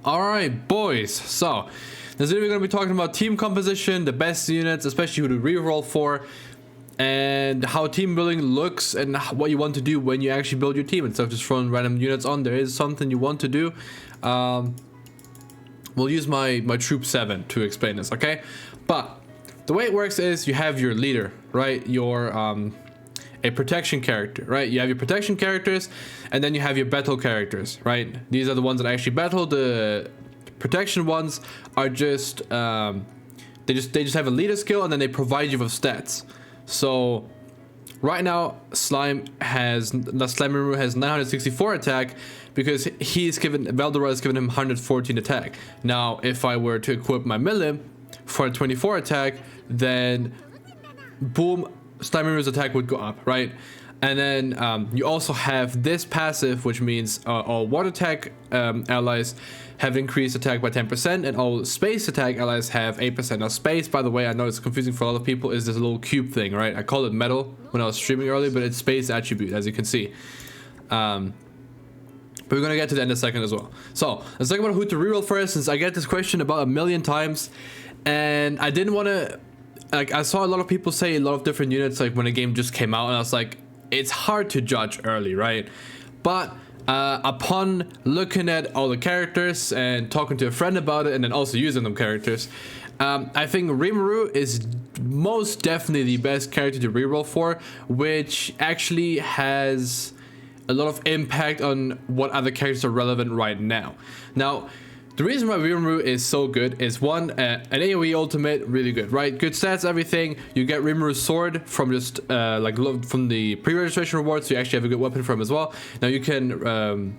Alright, boys, so this video we're going to be talking about team composition, the best units, especially who to reroll for, and how team building looks and what you want to do when you actually build your team instead of just throwing random units on. There is something you want to do. We'll use my troop 7 to explain this, okay? But the way it works is you have your leader, right? Your a protection character, right? You have your protection characters, and then you have your battle characters, right? These are the ones that actually battle. The protection ones are just they just have a leader skill, and then they provide you with stats. So right now Slime Rimuru has 964 attack because he's given Veldora has given him 114 attack. Now if I were to equip my Milim for 24 attack, then boom, Slime Rimuru's attack would go up, right? And then you also have this passive, which means all water attack allies have increased attack by 10%, and all space attack allies have 8%. Now space, by the way, I know it's confusing for a lot of people, is this little cube thing, right? I called it metal when I was streaming earlier, but it's space attribute, as you can see. But we're gonna get to that in a second as well. So let's talk about who to reroll first, since I get this question about a million times, and I didn't want to. Like, I saw a lot of people say a lot of different units like when the game just came out, and I was like, it's hard to judge early, right? But upon looking at all the characters and talking to a friend about it, and then also using them characters, I think Rimuru is most definitely the best character to reroll for, which actually has a lot of impact on what other characters are relevant right now. Now, the reason why Rimuru is so good is one, an AoE ultimate, really good, right? Good stats, everything. You get Rimuru's sword from just from the pre-registration rewards, so you actually have a good weapon for him as well. Now you can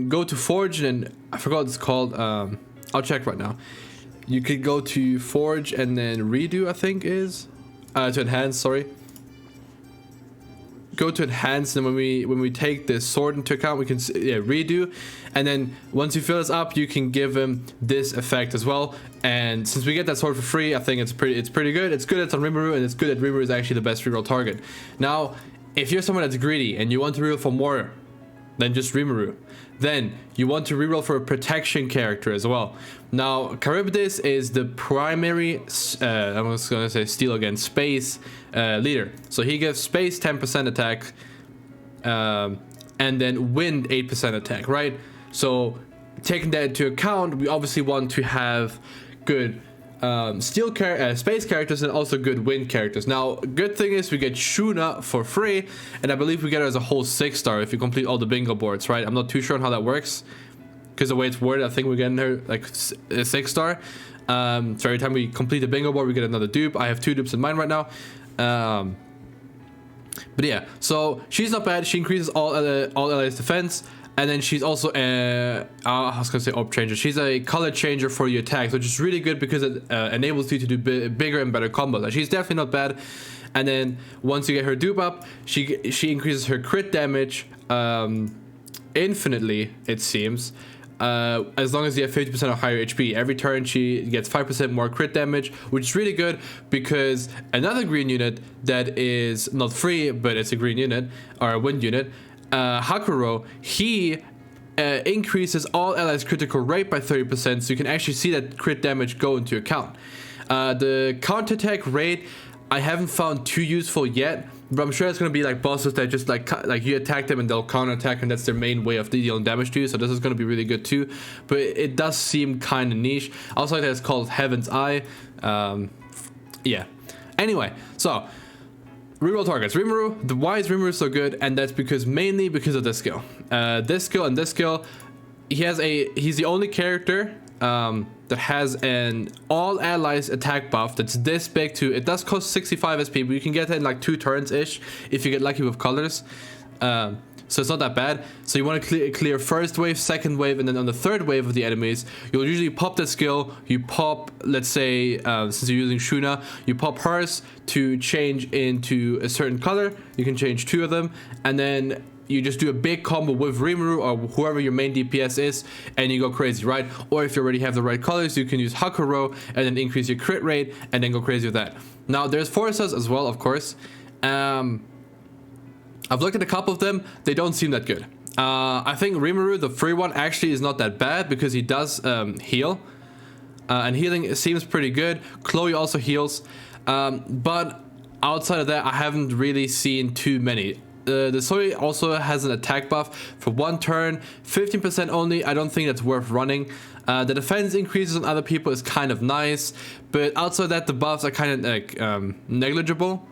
go to Forge, and I forgot what it's called. I'll check right now. You could go to Forge and then Redo, I think is to enhance. Sorry. Go to enhance, and when we take this sword into account, we can redo, and then once you fill this up, you can give him this effect as well. And since we get that sword for free, I think it's pretty good. It's good. It's on Rimuru, and it's good that Rimuru is actually the best reroll target. Now, if you're someone that's greedy and you want to reroll for more than just Rimuru, then you want to reroll for a protection character as well. Now, Charybdis is the primary, I was going to say steal again, space leader. So he gives space 10% attack, and then wind 8% attack, right? So taking that into account, we obviously want to have good space characters and also good wind characters. Now, good thing is we get Shuna for free, and I believe we get her as a whole 6-star if you complete all the bingo boards, right? I'm not too sure on how that works, because the way it's worded, I think we're getting her like a 6-star. So every time we complete the bingo board, we get another dupe. I have 2 dupes in mind right now. But yeah, so she's not bad. She increases all allies defense. And then she's also I was gonna say orb changer. She's a color changer for your attacks, which is really good because it enables you to do bigger and better combos. Like, she's definitely not bad. And then once you get her dupe up, she increases her crit damage infinitely, it seems. As long as you have 50% or higher HP. Every turn she gets 5% more crit damage, which is really good because another green unit that is not free, but it's a green unit or a wind unit, Hakuro, he increases all allies critical rate by 30%, so you can actually see that crit damage go into account. The counterattack rate I haven't found too useful yet, but I'm sure it's gonna be like bosses that just like you attack them and they'll counterattack, and that's their main way of dealing damage to you. So this is gonna be really good too, but it does seem kind of niche. Also, like that, it's called Heaven's Eye. Yeah. Anyway, so reroll targets. Rimuru, why is Rimuru so good? And that's mainly because of this skill. This skill and this skill, he's the only character that has an all allies attack buff that's this big too. It does cost 65 SP, but you can get it in like 2 turns ish if you get lucky with colors. So it's not that bad. So you want to clear first wave, second wave, and then on the third wave of the enemies, you'll usually pop that skill. You pop, let's say, since you're using Shuna, you pop hers to change into a certain color. You can change 2 of them, and then you just do a big combo with Rimuru or whoever your main DPS is, and you go crazy, right? Or if you already have the right colors, you can use Hakuro and then increase your crit rate and then go crazy with that. Now, there's Forces as well, of course. I've looked at a couple of them. They don't seem that good. I think Rimuru, the free one, actually is not that bad because he does heal. And healing seems pretty good. Chloe also heals. But outside of that, I haven't really seen too many. The Sora also has an attack buff for 1 turn, 15% only. I don't think that's worth running. The defense increases on other people is kind of nice, but outside of that, the buffs are kind of like negligible,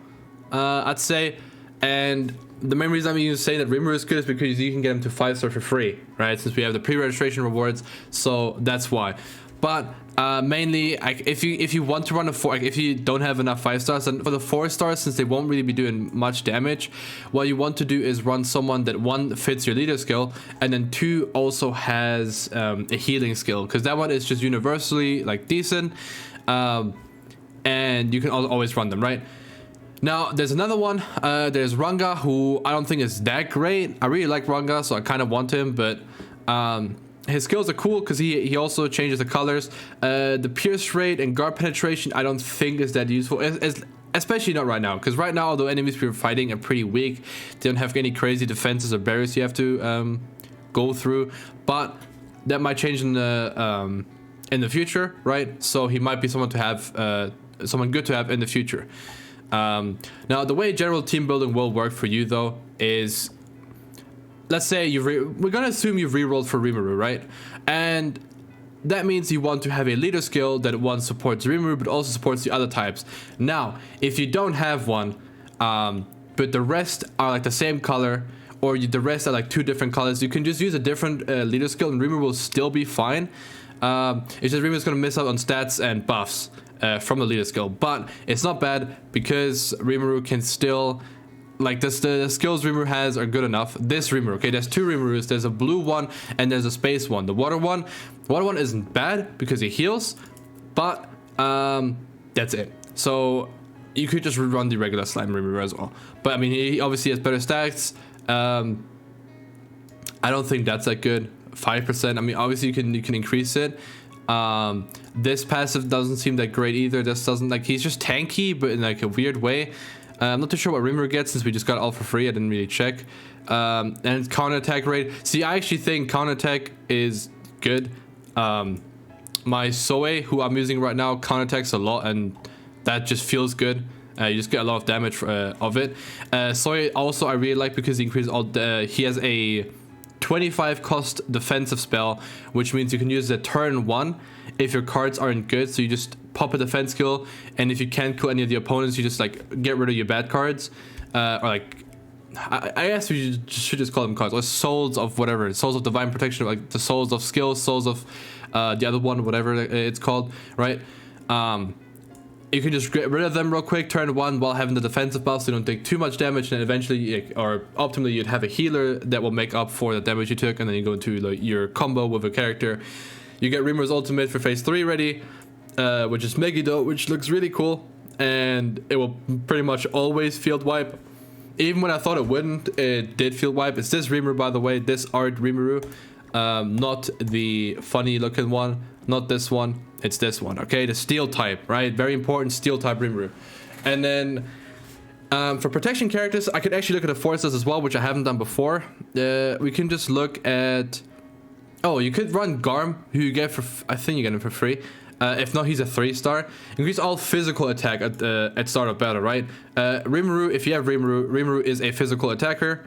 I'd say. And the main reason I'm even saying that Rimuru is good is because you can get him to 5-star for free, right? Since we have the pre-registration rewards, so that's why. But mainly, if you want to run a 4, if you don't have enough 5 stars, then for the 4 stars, since they won't really be doing much damage, what you want to do is run someone that 1 fits your leader skill, and then 2 also has a healing skill, because that one is just universally like decent, and you can always run them, right? Now, there's another one. There's Ranga, who I don't think is that great. I really like Ranga, so I kind of want him, but his skills are cool because he also changes the colors. The pierce rate and guard penetration I don't think is that useful, especially not right now, because right now, although enemies we're fighting are pretty weak, they don't have any crazy defenses or barriers you have to go through, but that might change in the future, right? So he might be someone to have, someone good to have in the future. Now, the way general team building will work for you though is, let's say we're gonna assume you've rerolled for Rimuru, right? And that means you want to have a leader skill that one supports Rimuru but also supports the other types. Now, if you don't have one, but the rest are like the same color, or the rest are like 2 different colors, you can just use a different leader skill and Rimuru will still be fine. It's just Rimuru's gonna miss out on stats and buffs from the leader skill, but it's not bad because Rimuru can still, like, the skills Rimuru has are good enough. This Rimuru, okay, there's 2 Rimurus. There's a blue one and there's a space one. The water one isn't bad because he heals, but that's it. So you could just run the regular slime Rimuru as well. But I mean, he obviously has better stats. I don't think that's that good. 5%. I mean, obviously you can increase it. This passive doesn't seem that great either. This doesn't, like, he's just tanky, but in like a weird way. I'm not too sure what Rimuru gets since we just got all for free. I didn't really check. And counter attack rate. See, I actually think counter attack is good. My Soe, who I'm using right now, counter attacks a lot, and that just feels good. You just get a lot of damage of it. Soe also I really like because he increases all the, he has a 25 cost defensive spell, which means you can use it turn 1 if your cards aren't good. So you just pop a defense skill, and if you can't kill any of the opponents, you just like get rid of your bad cards, or like I guess we should just call them cards, or souls of whatever, souls of divine protection, like the souls of skills, souls of the other one, whatever it's called, right? You can just get rid of them real quick, turn 1, while having the defensive buff, so you don't take too much damage, and then eventually, or optimally, you'd have a healer that will make up for the damage you took, and then you go into like your combo with a character. You get Rimuru's ultimate for phase 3 ready, which is Megiddo, which looks really cool, and it will pretty much always field wipe. Even when I thought it wouldn't, it did field wipe. It's this Rimuru, by the way, this art Rimuru, not the funny looking one, not this one. It's this one, okay? The steel type, right? Very important, steel type Rimuru. And then for protection characters, I could actually look at the forces as well, which I haven't done before. We can just look at... Oh, you could run Garm, who you get for... I think you get him for free. If not, he's a 3-star. Increase all physical attack at start of battle, right? Rimuru, if you have Rimuru is a physical attacker.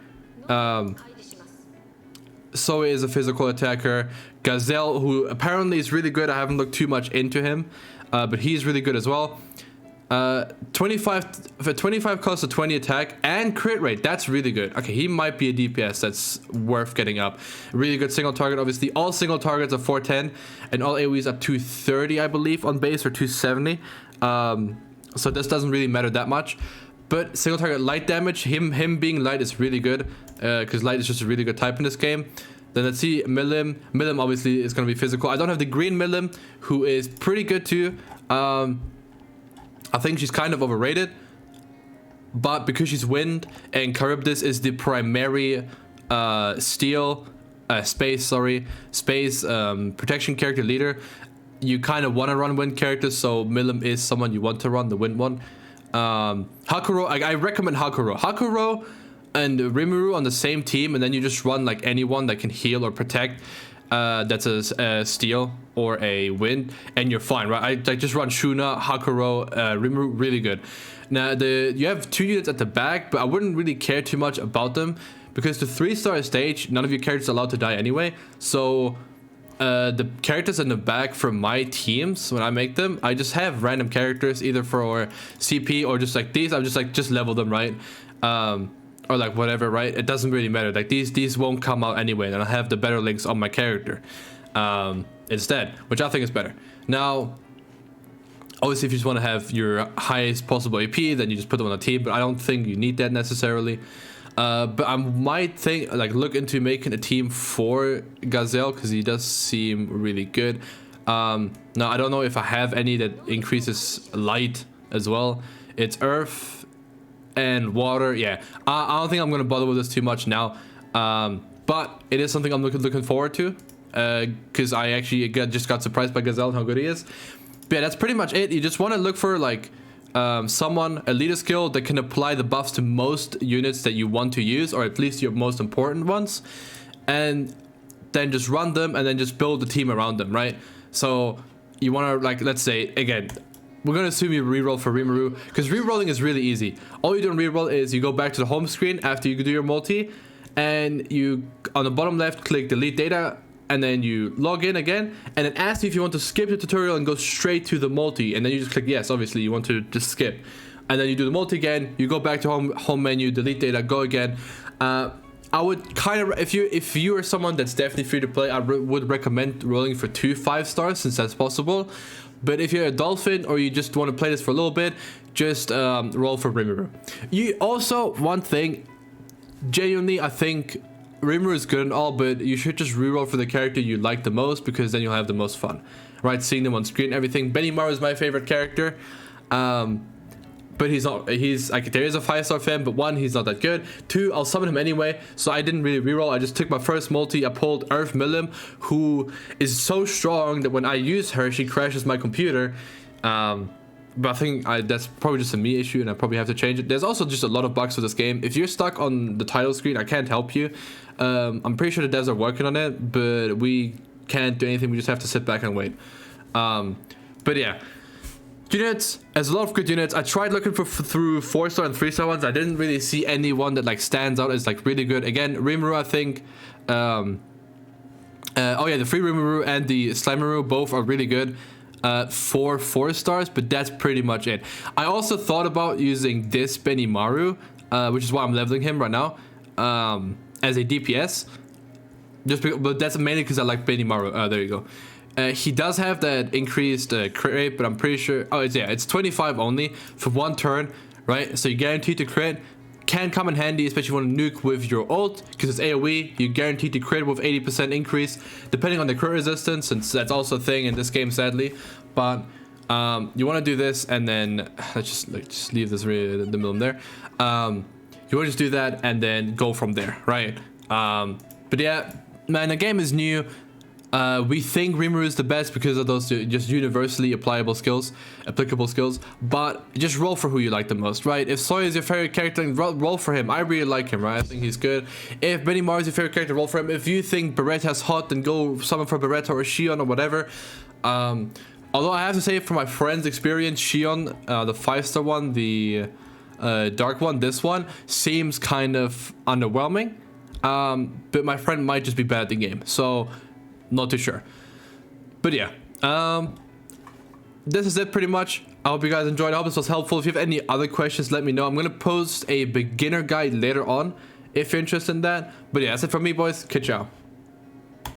Soe is a physical attacker. Gazelle, who apparently is really good. I haven't looked too much into him, but he's really good as well. 25 cost to 20 attack and crit rate. That's really good. Okay, he might be a DPS that's worth getting up. Really good single target. Obviously, all single targets are 410, and all AoEs are 230, I believe, on base, or 270. So this doesn't really matter that much. But single target light damage, him being light is really good, because light is just a really good type in this game. Then let's see Milim. Milim obviously is going to be physical. I don't have the green Milim, who is pretty good too. I think she's kind of overrated, but because she's wind and Charybdis is the primary space protection character leader, you kind of want to run wind characters, so Milim is someone you want to run, the wind one. Hakuro, I recommend Hakuro. Hakuro, and Rimuru on the same team, and then you just run like anyone that can heal or protect. That's a steel or a wind, and you're fine, right? I just run Shuna, Hakuro, Rimuru, really good. Now you have 2 units at the back, but I wouldn't really care too much about them because the 3-star stage, none of your characters are allowed to die anyway. So the characters in the back for my teams, when I make them, I just have random characters either for CP or just like these. I'm just like level them, right? Or like whatever, right? It doesn't really matter. Like these won't come out anyway, and I have the better links on my character instead, which I think is better. Now, obviously, if you just want to have your highest possible AP, then you just put them on a team. But I don't think you need that necessarily. But I might look into making a team for Gazelle because he does seem really good. Now I don't know if I have any that increases light as well. It's earth and water. Yeah, I don't think I'm gonna bother with this too much now, but it is something I'm looking forward to because I actually just got surprised by Gazelle and how good he is. But yeah, that's pretty much it. You just want to look for like someone, a leader skill that can apply the buffs to most units that you want to use, or at least your most important ones, and then just run them and then just build the team around them, right? So you want to, like, let's say again, we're going to assume you reroll for Rimuru, because rerolling is really easy. All you do in reroll is you go back to the home screen after you do your multi, and you, on the bottom left, click delete data, and then you log in again, and it asks you if you want to skip the tutorial and go straight to the multi, and then you just click yes, obviously you want to just skip. And then you do the multi again, you go back to home menu, delete data, go again. I would kind of, if you are someone that's definitely free to play, I would recommend rolling for 2 5-stars since that's possible. But if you're a dolphin or you just want to play this for a little bit, just roll for Rimuru. You also, one thing, genuinely, I think Rimuru is good and all, but you should just reroll for the character you like the most, because then you'll have the most fun, right? Seeing them on screen and everything. Benimaru is my favorite character. But he's like, there is a 5-star fan, but 1, he's not that good. 2, I'll summon him anyway, so I didn't really reroll. I just took my first multi. I pulled Earth Milim, who is so strong that when I use her, she crashes my computer. But I think that's probably just a me issue, and I probably have to change it. There's also just a lot of bugs for this game. If you're stuck on the title screen, I can't help you. I'm pretty sure the devs are working on it, but we can't do anything. We just have to sit back and wait. But yeah. Units, there's a lot of good units. I tried looking through 4-star and 3-star ones. I didn't really see anyone that like stands out as like really good. Again, Rimuru, I think. Oh yeah, the free Rimuru and the Slimeru both are really good for 4-stars, but that's pretty much it. I also thought about using this Benimaru, which is why I'm leveling him right now, as a DPS. But that's mainly because I like Benimaru. There you go. He does have that increased crit rate, but I'm pretty sure, it's 25 only for 1 turn, right? So you're guaranteed to crit. Can come in handy, especially when you nuke with your ult, because it's AoE. You're guaranteed to crit with 80% increase, depending on the crit resistance, since that's also a thing in this game, sadly. But you want to do this, and then let's just leave this really in the middle there. You want to just do that, and then go from there, right? But yeah, man, the game is new. We think Rimuru is the best because of those just universally applicable skills, but just roll for who you like the most, right? If Sora is your favorite character, roll for him. I really like him, right? I think he's good. If Benimaru is your favorite character, roll for him. If you think Beretta's hot, then go summon for Beretta or Shion or whatever. Although I have to say, from my friend's experience, Shion, the 5-star one, the dark one, this one seems kind of underwhelming. But my friend might just be bad at the game, so not too sure. But yeah, this is it pretty much. I hope you guys enjoyed. I hope this was helpful. If you have any other questions, let me know. I'm gonna post a beginner guide later on if you're interested in that. But yeah, that's it from me, boys. Ciao.